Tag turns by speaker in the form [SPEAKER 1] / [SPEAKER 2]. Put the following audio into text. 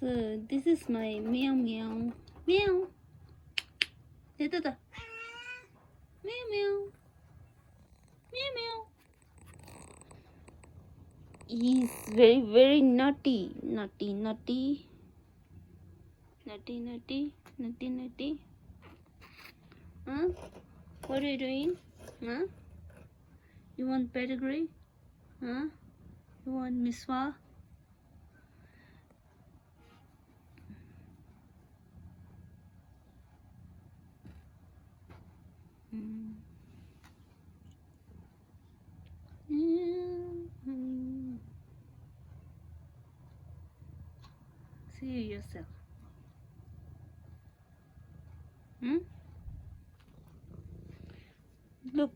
[SPEAKER 1] So this is my meow meow meow. Ito ta. Meow meow. Meow meow. He's very naughty. Naughty. Naughty. Huh? What are you doing? Huh? You want pedigree? Huh? You want miswa? See you yourself. Hmm? Look.